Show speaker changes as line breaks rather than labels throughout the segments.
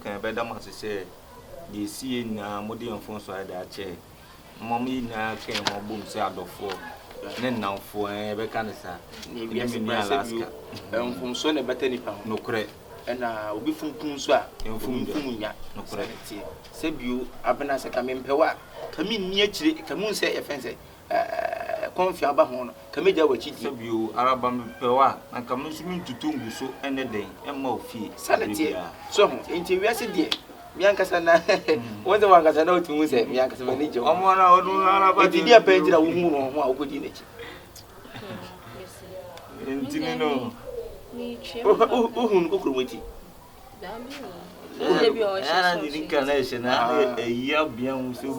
can better must say the seeing modern phones are that chair. Mommy now came on boom say out of 4. Then now for a cancer. Maybe Alaska.
From Sonny Batany Pound. No credit. And will be from Punswa and from Fumunya. No credit. Save you, Abena Sakamin Pewa. Come in near Camun say a fancy. Confion Bahon, Commedia which save you, Araba Pewa, and come to Tungu so any day, and more fee. Sanity. So, into yesterday. Biancasana, what the one got a note to say, Biancas manager. I'm one hour, but the dear painted a woman who could in it. Intino. Who could wait? Incarnation, a year beyond so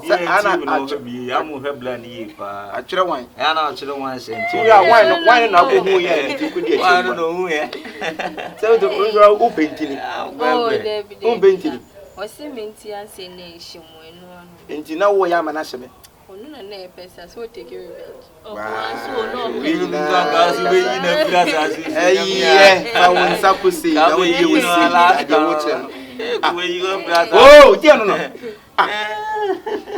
be I'm her bland year. I try one, and I should want to say, why not who yet? You could I don't know who yet. So the who painted it. Who painted it?
What's the maintenance nation when
and you know where I'm an assassin?
Oh, no, no, person, so take your revenge. Oh,
we don't I want to see how you will oh, dear, no.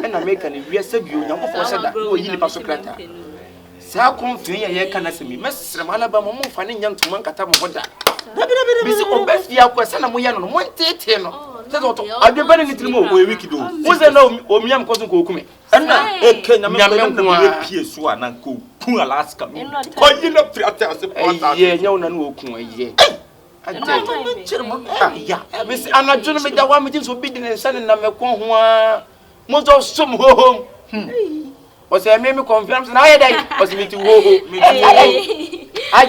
And I make an aggressive you, no, for that. Oh, you never so clever. Sao Confion, you can ask me, Mrs. Alabama, finding young to Mancata. Miss Obestia, question, and we are on 1 10. I've been burning it more we could do. Was there no Omiam cousin Kokumi? And now, a can a piece one and go to Alaska. Quite enough to tell us. Yeah, no, no, yeah. Miss Anna Jonathan, the one meetings will be in the sun and number one. Most of some home. Was I made me confirm and I was me to go. I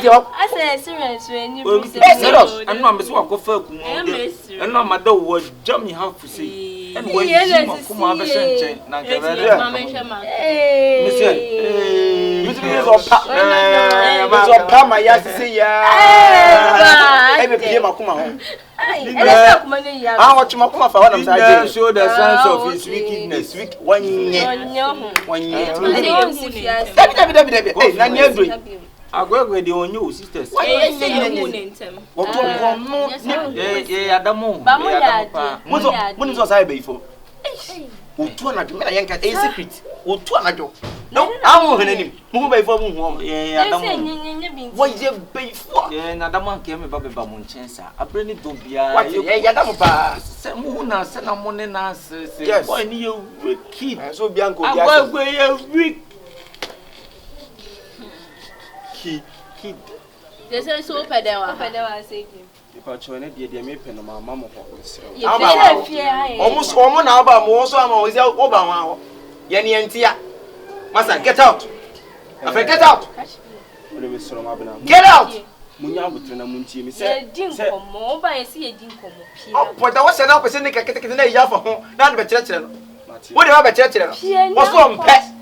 said, serious when you serious. And no, Miss Walker, and no, my dog was jumping half to see. And when you come on the same Pama, yes, see ya. I became a Kuma. I watch Makuma for one of them. Show the sense of his wickedness. 1 year. 1 year. I go with the on you, sisters. What are you saying? What was I before? What a secret. No, I won't any move by 4 home. What is your before? Another one came about Bamon Chancer. I bring it to be a Yadama. Samuna, Sanamona, yes, I knew kid. So Bianco, I go away week. Kid.
There's so Padua, say.
If I join it, dear, may pen on my mamma.
Almost
1 hour more, so I'm always out over Yanni and Tia. Master, get out! I said, get out! Get out! Munya would turn a munchi, Miss Dinko, by see a Dinko. Oh, but I was an opposite Yaffa, not a church. What do you have a church? What's wrong, pet?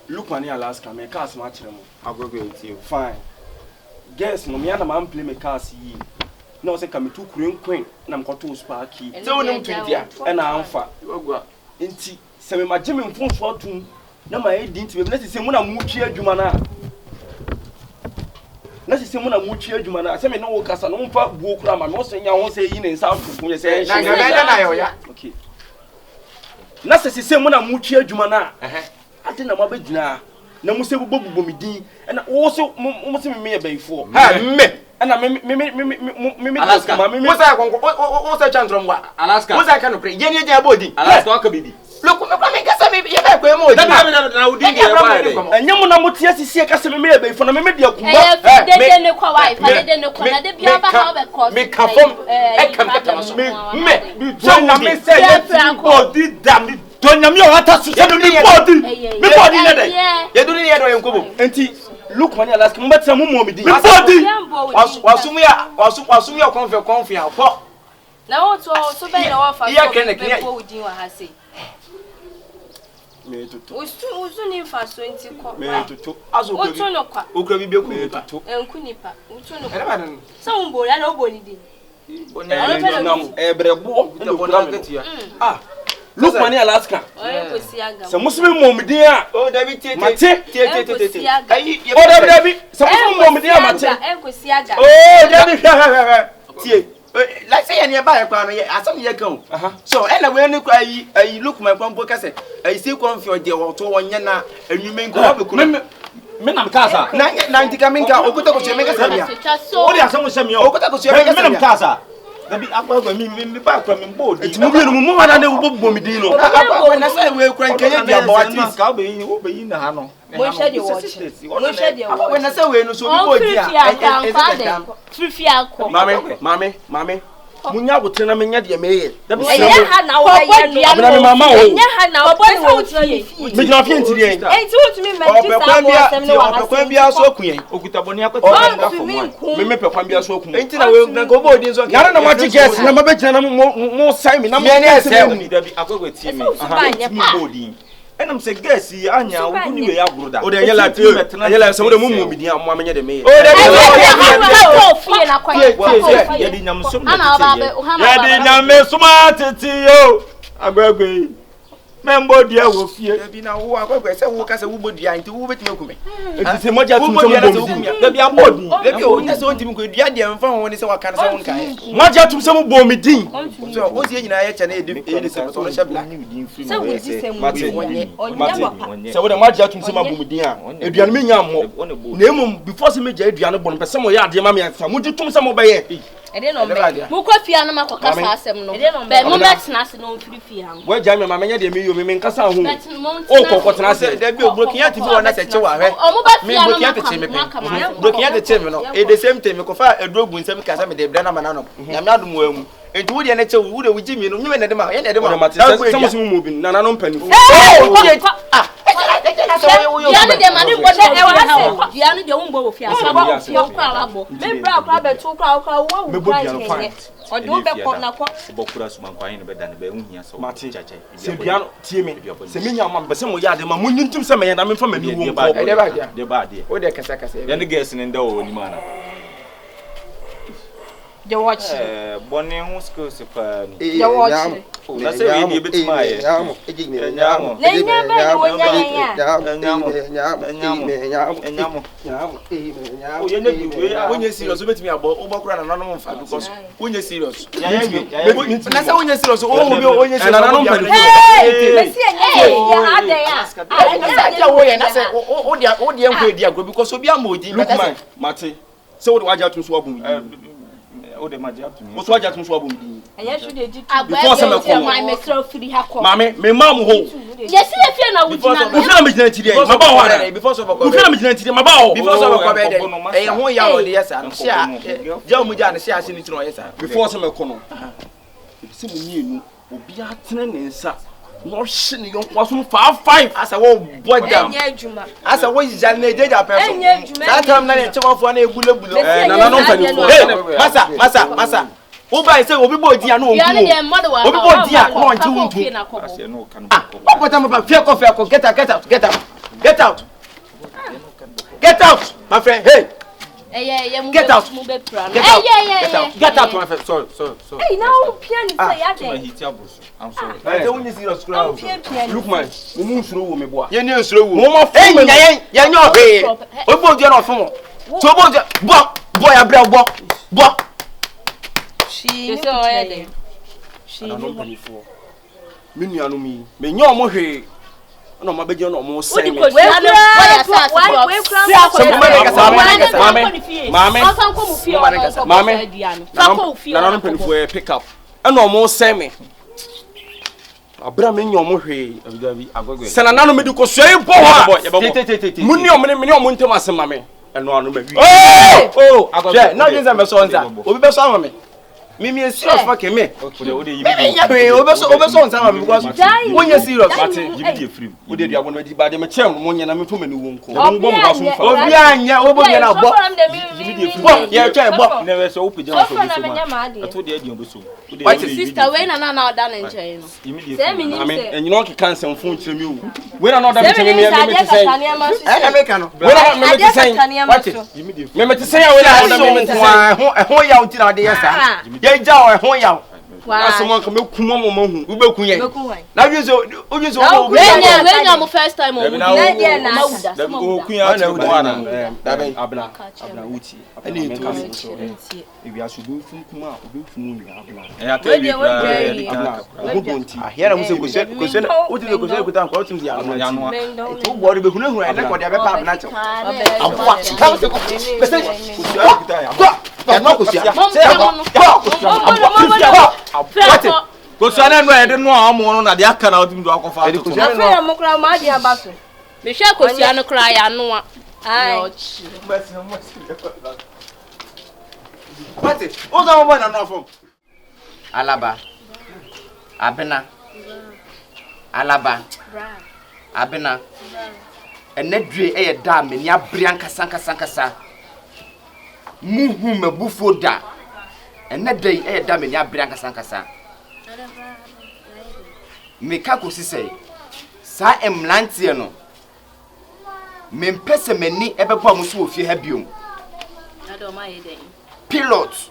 Lukman, Alaska, make cars match them. I'll go with you. Fine. Guess, Momiana, man, play me cars ye. No, say, come to Queen, and I'm got to sparky. So, no, to India, and I'm fat. Inti, send my Jimmy phone for 2. No, my didn't be let's say when I'm muchia Jumana. Let's say when I'm muchia Jumana. I say, no, Casa, no, Bukram, I'm not saying I won't say in South. Okay. Let's say when I'm muchia Jumana. I think I'm a bit now. No, Musa Bobumidi, and also almost me before. And I Alaska, what's a chance from what? Alaska, what's I can pray? Jenny, their body. Alaska, baby. Look, I mean, you're back with more. And you know what? Yes, see a customer maybe from a media. Make a form. I can get us. Me, damn it. Don't you know what to say? Before you don't hear them. And look, when you ask me, but some more with the was your Confion.
Now, so bad offer. Yeah, can say.
Me to
Usually fast 20
me to as Ukrabi to
and Kunipa. Some boy, I know Bonnie. Ah, look, money Alaska. Some Muslim woman, dear. Oh, David,
like say any buy kwa no asam ye kan so ena we ni kwa yi Lukman kwampo ka say see Confion de wo to wonye na anwume nko obekunu
me nam kasa
na ntika minka okuta ko che meka sabia
o de asam hye me o
okuta ko che meka sabia
me nam kasa dabi agba mi ba kwa me mbo di mu bi no mu ma na wo bo mi din no
na say we kura nkeye dia bo artist
ka obeyi na ha no
mo shede watch
we na say we no so bi bo dia
fifi akọ
mame munya botre na menya de meye
dabi ha na wo ya no
mama o
nya ha na wo so tie
me jina fi ntiri en
enti wo tumi ma ji sa mo asem no wa
kwan bia so kuyen
okuta boni akwata
nga fo mo
me pekwan bia so okun
enti na we na go bo din so
yara na ma guess na ma be gina na mo sai mi na mo
ne
dabi akwagwa tie me bo din enam se gas yi anya wo ni we ya groda
o de yela se wo de mu mi din amwa menye de me
o de
fie na kwa
ya di nyam so
ana ba
ya di nyam suma tete yo agwagwe membo dia wo fie
bi na wo akwagwa se wo ka se wo bodia nti wo betime kume
enti se moja tum so mo bom
dabi abodi
dabi o nya se o ntimi ko dia dia mfa ho ni se wa kan se won kan
moja tum so mo bom mi din
so o sie nyina ye che na e se so no she black
se wo di se mo
se wo de moja tum so mo bom mi din a eduane me nya mo na emum before se me ja eduane bon pese mo ya ade ma me fa mo di tum so mo be ye
ede no me mu ko fia no makoka sa asem no be mo betna se no firi fia ho
wa ja me ma menye de me yo me nkasa ho o ko tena se
da bi o brokia ti bi wona se che wa hwe
o mo ba fia no
brokia te che me pe brokia te che me no e the same time ko fa edrogu nsem kasa me de bra na ma na no nyame adum wa mu etu wo de na che wo de wo ji mi no nyeme na de ma ye na de ma
da ko se mo bi na no mpanifu
Dianu de mani bo de e wa ha. Dianu de wo mbo fia so ba fia ko alabo. Me bra ko abetu ko wo wo kwa kenye. Odo be ko na ko.
Bo kura suma kwa yin be dan be hu hia so. Chacha.
Se biano tie me. Se me nya mam be se mo ya de ma mo nyintum se me ya da me fa mani wo ko.
De ba de. O de kasa kasa.
Ya ne gas ne nda wo ni mana.
The watch.
Boni hu skills pa ni.
The watch.
Na se we ni betima ye.
Nyamo. Ejini.
Nyamo.
Le nya ba ni wo nya ya.
Nyamo.
O ye ne bi onye serious o betimi abo o bokura na nanom mfa because onye serious. Na se onye serious o wo bi onye serious.
Na nanom panifu.
Me si enya ya ade ya.
Ya wo ye na se o de enko edi agro because obi amodi.
Lukman mate se wo de waja tum so abum
O de maji up to me.
wo so waja tum so abum din
Anya should dey di.
Before some come.
Why me throw free ha ko.
mame me mam ho
Yes, if you na wujina.
wo fira me gina ntiri ma ba ho ana
Before so
wo fira me gina ntiri ma ba ho
before so ko be de e ho ya o de yesa no sia ja mu ja ne sia ase ni tiro yesa
before some ko no se mo mienu obi atene ne nsa no hye ne yon waso 55
asa wo bodam
Enya adwuma.
asa wo jija ne jeja pe so
Enya adwuma.
that time na ne chewafo na egulegulo
na na no panifu
masa wo ba say obi bo dia na onku obi bo dia na onti wuntu
Ase no kan
o pota mo ba fear ko get out my friend hey get out my friend sorry
Hey, now piano say ya
my
dey.
hit abus. I'm sorry.
I don't need serious crowd
Lukman mo mu nsuro wo me boa
ye ni nsuro wo
mo ma
hey
fo
nya ye nya obe o bo dia na ofo so bo dia bo ya bra bo
She so ya dey. She
na no panifu me nuanu mi me nya omo hwe na omo beje na omo sen me na panifu e pick up na omo sen me abra me nya omo hwe
Dabi agogwe.
sana na no me di ko so e bo ha muni omo ne me omo ntem asem ma me eno anu ma wi
agogwe na jinza me so nza obi be so ama me Mimi is serious for me. Obeso nsa am because when you serious.
Give me free.
We dey abon di ba dey me chem mo nya na me to me ni wo nko. Mo bo mo ba so fa.
Obi anya obo nya na bo. Bo ye twa bo.
Never so open jam so.
I
told you adion beso.
What sister we na na oda na nche no. Say me ni say.
Enyi no ke kan sem fon kire mi o. We na oda me kire mi me te say.
America no.
We na me te say. What? Me te say we na oda me te say.
Ho ya unti na de yesa. Ye ja o ho ya.
Na someone come kuma mo mahu. We be kunye. Na use use
when you first time on.
Na kunya na Abena uti. Ani to. Ebi asubu fun kuma obi fun mu Abena.
Ya tell you.
Here na muso question uti the question kutan kwa uti ya no. To worry be hunu hunu na ko dia be pa Abena che. Abwa. Come se ko. Bese kutan ya. Ya no ko sia.
Kosana no e de no amo no na de aka na otim do akofa to.
Afia mo kra ma dia ba so. Me hwe kosia no kra ya no a. Ai.
What? O za mo na no afom.
Araba. Abena. Araba. Abena. Enedwe e ye da me ni abrian kasa. Muhu mabufo da. Enedwe e ye da me ni abrian kasa. Meka ko sisei. Sa emlantie no. Mempese mani ebebo amuso ofie ha biom.
Ado ma ye den.
Pilot.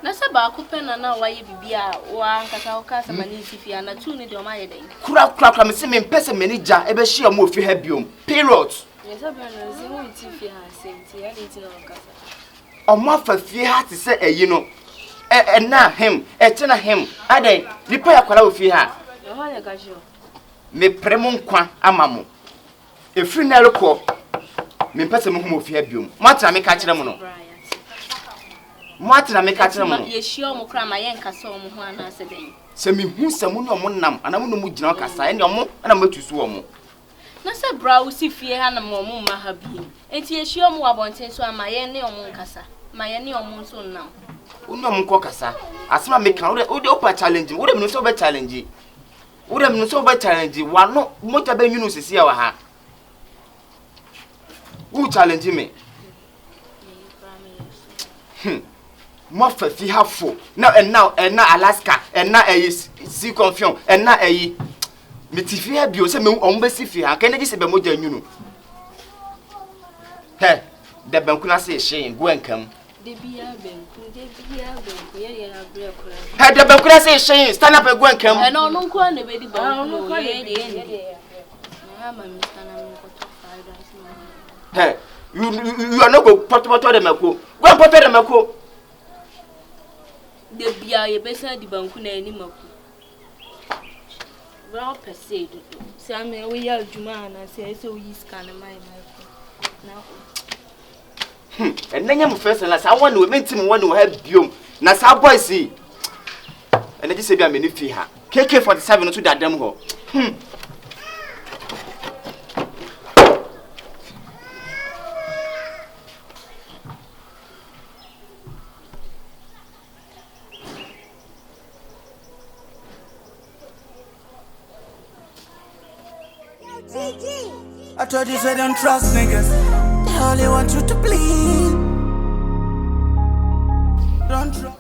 Na se ba ko pena na wa ye bibia wa nkasa o ka samani sifia na tu ni de o ma ye den.
Kura me se mempese mani ja ebe hia mo ofie ha biom. Pilot.
Ye se bia na zi mo sifia ha senti ya ni ti na o kasa.
Omo afafie ha te se eyi no. Na him, etena him. Adai, nipa ya kwala ofie ha.
Yo ha ya gajo.
Me premo nkwa amamo. Efri na rekọ. Me pese me hu ofie biom. Matra me ka kire mo no. Matra me ka kire mo no.
Ye hia o mo kra ma ye nkasa o mo ho ana se den.
Se me hu se mo no mo nam, ana mo no mu gina kasa, ene omo ana matusu o mo.
Na se bra wo si fie ha na mo ma ha bi. Enti ye hia o mo abonten so ama ye ne o mo nkasa. Ma ye ne o mo so nam.
Unu mko kasa asema meka ode opa challenge ode mnu so be challenge wano mota be nyunu sisi ya wa ha u challenge me mo fa fi hafo na Alaska na si Confion na metifi ha bio se me ombe si fi ha kene gi se be moja nyunu he de bankuna se hyen go enkam
Debia benku ye abre kura.
Ha de benkura say shin stand up egu enkam.
E no nko na be di ba no ye de. Na ma mi stand up ko to fried rice.
Hey, you are not go pot de mako. Go pot de mako.
Debia ye be sa di banku na ani mako. Bra pese do. Se ame we ya adwuma na se o yi scan my na
and then you first and I want to meet him when you have biom. Na sa boy see. And I just say be a many fee her. KK47 to that damn ho.
I told you say don't trust niggas. They only want you to bleed. Don't trust.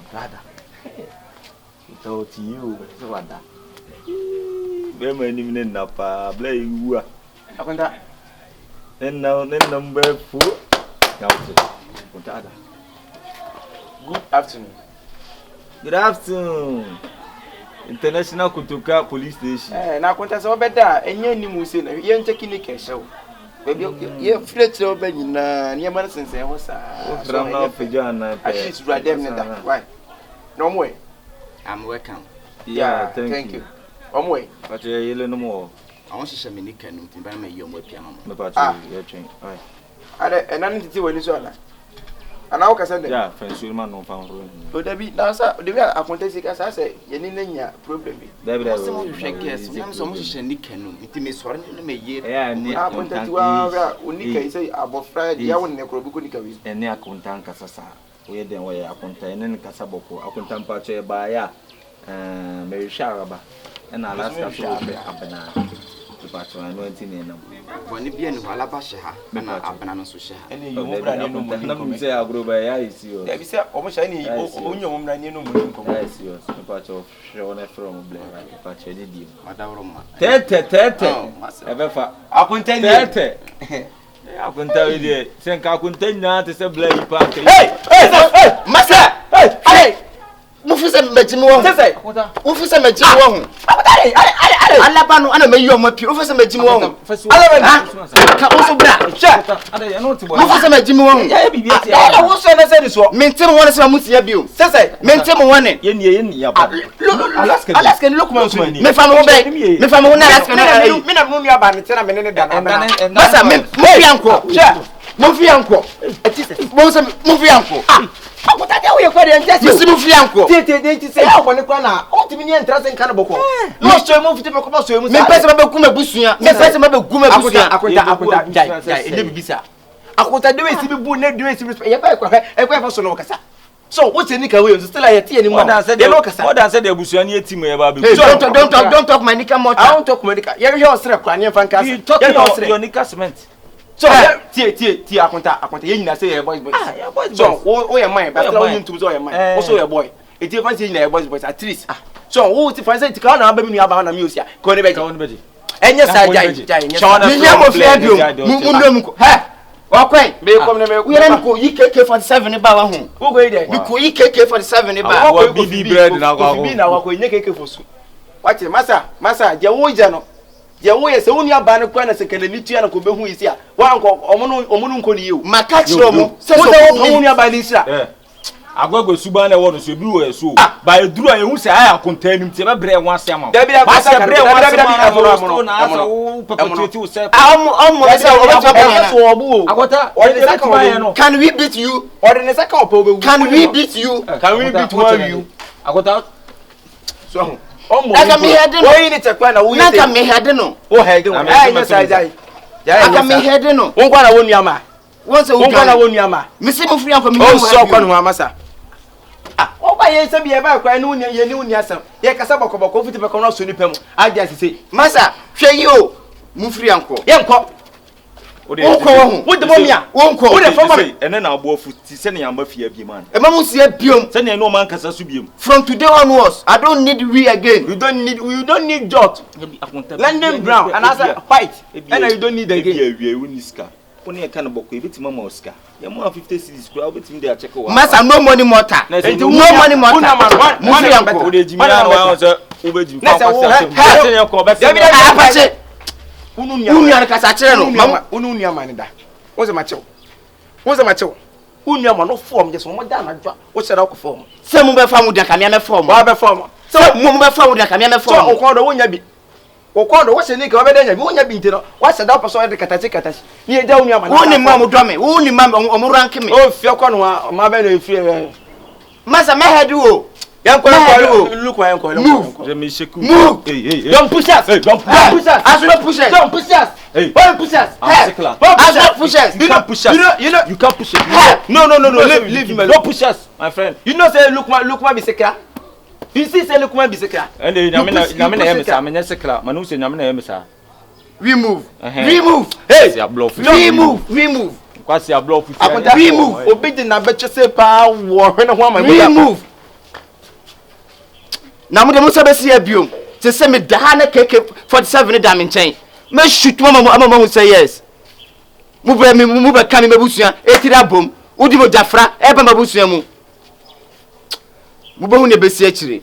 Brother, to you, so what that? Be many minutes na pa, blay you.
Akonda.
Then now, number 4. Now, Contada.
Good afternoon.
Good afternoon. International Kutuka Police Station.
Na konta so beda enye ni mu se na ye ncheki ni keshew. Baby ye fret o ba nyina ne ma sense ho sa.
From now Pejana.
At least you are them that. Why? No more.
I'm welcome.
Yeah,
thank you. Omwe.
But you no more.
I want to share me canoe to buy my young piano.
Me patch you train. Alright.
Ade enani titi wani so ala. ana wo kasa dem
ya fansu ma no fan ro
o dabi na sa debi akontansi ka sa say ye ni nya problem bi
dabi da
so mo hwe guess nyam so mo hwe ni kanu nti me sore ni me ye
ya ni
akontansi wa onika say abofra dia won ne kro bi ko nika wi
ene akontan kasa sa we den we akontan ene kasa boko akontan pa che ba ya me Araba ena Alaska so Abena Pacho na no ntini na
boni bia ni wala ba she ha na Abena no so she ha
ene yo mo bra ni no
na mo say agro ba ya isi o
e bi say o mo she ni onyo mo bra ni no mo nko
ya isi o Pacho show na from ble Pacho ni di
madawro ma
tete e be fa
akuntan
tete akuntan we de sen ka akuntan na te se ble pa
hey masa hey mufuse mejimi wo sese mufuse mejimi wo alaba no ana meyi o mapi mufuse mejimi wo alaba ka oso bra mufuse mejimi wo
ya bibi ati
ya wo so na se ni so mentem wona se mutia bio sese mentem wona
ye ni ya ba
Alaska ni Lukman so me fa me wo na Alaska me na mu nua ba me tena me ne da na masa me mo fianko mo fianko akota de wo ye kwade ntese misi mu fianko tete de ti se ya woni kwa na o timi ni entra se nka na boko no so mu fiti beko so mu sa me pese mabeku mabusuya me pese mabeku mabusuya akota jai ene bibisa akota de we si bibu na de we si ye ba kwa e kwa fa so no kasa so what any ka we still ya tie ni mo ye no kasa
more than say de abusuya ni etimu ye ba be
don't talk my nika more I don't talk my nika ye hwe osre kwa ni fa nka ye no osre
your nika cement
so tie akonta ye nyina say ye boys so o ye man but o nyum tum so ye man o so ye boy e tie fancy nyina ye boys at least so wo ti fancy ti ka na ba mi nu aba na mi osia ko ne beji enye sa jai mi ya mo fia bio mu ndom ko he o kwen be kom ne me wo ye na ko Kyekyeku ne ba wa hu wo go ide bi ko Kyekyeku ne ba
wa bibi bread na kwa ko
bi na wa ko nye Kyekyeku su wache masa je wo je no je wo ye se woni aba ne kwa na sekele ni tua na ko be hu yisi a wa nko omunu nko ni yewu maka chiro mo se so wo woni aba ni sira
agwagwa suba na wo no so bi wo so ba eduru a yehu se aya kontan nim te be bre won asem ma
ba se bre won asem
na asa wo perpetuate wo se
se o obu
agota
can we beat you or the second opo can we beat you can we beat one you
agota
so aka mi head no oyi ni tekwa na wo yi aka mi head no o head no yes aka mi head no won kwa na wonu ama won se won kwa na wonu ama mi se mo free anko mi o so kwa no amasa o ba ye se bi e ba kwa no ye ni woni asam ye kasa bokoboko fiti be kono so ni pam aja sise masa hwe yi o mu free anko ye nko wonko wo de momia wonko wo de fama
ene na abo futi se ne yamba fia bi man
e ma mu sie biom
se ne no man kasa su biom
from today onwards I don't need we again you don't need jot London brown and as white and you don't need again
we uniska oni e kan boko e beti mama oska ye mo 50 cedis kura obeti dey check wa
masa no money motor no money motor mu fi yanko
o de jimi na wa so obeji
fa fa se ne ko be se apache ununya kasa kire no mama ununya man da wo se ma chew ununya man no form je so mo da na dwa wo se da ko form se mu be fa mu da ka me form wa be form se mu be fa mu da ka me form so o ko do wo nya bi okodo wo se ni ka obeda nya bi wo nya bi ntino wa se da paso de katachi ni e da ununya man wo ni ma mu do me wo ni ma o rank me o fie ko no ma be na fie masa me head wo yanko look why yanko
je me sheku
hey don't push us don't push us as don't push us don't push us hey don't push us as don't push us
you can't push us you can't push it
no leave me
don't push us my friend
you know say Lukman be sekra you see say Lukman be sekra
and nyame na yemisa menye sekra manu se nyame na yemisa
we move hey we move
kwasi a block
we move obedi na beche se pa wo hwe na ho ama we move na mo de mo sabe si abiom se se me da na Kyekyeku da me nchen me shoot mama say yes mu be kan me busua etira bom udi mo jafra e ba mabusua mu be hu ne besi akire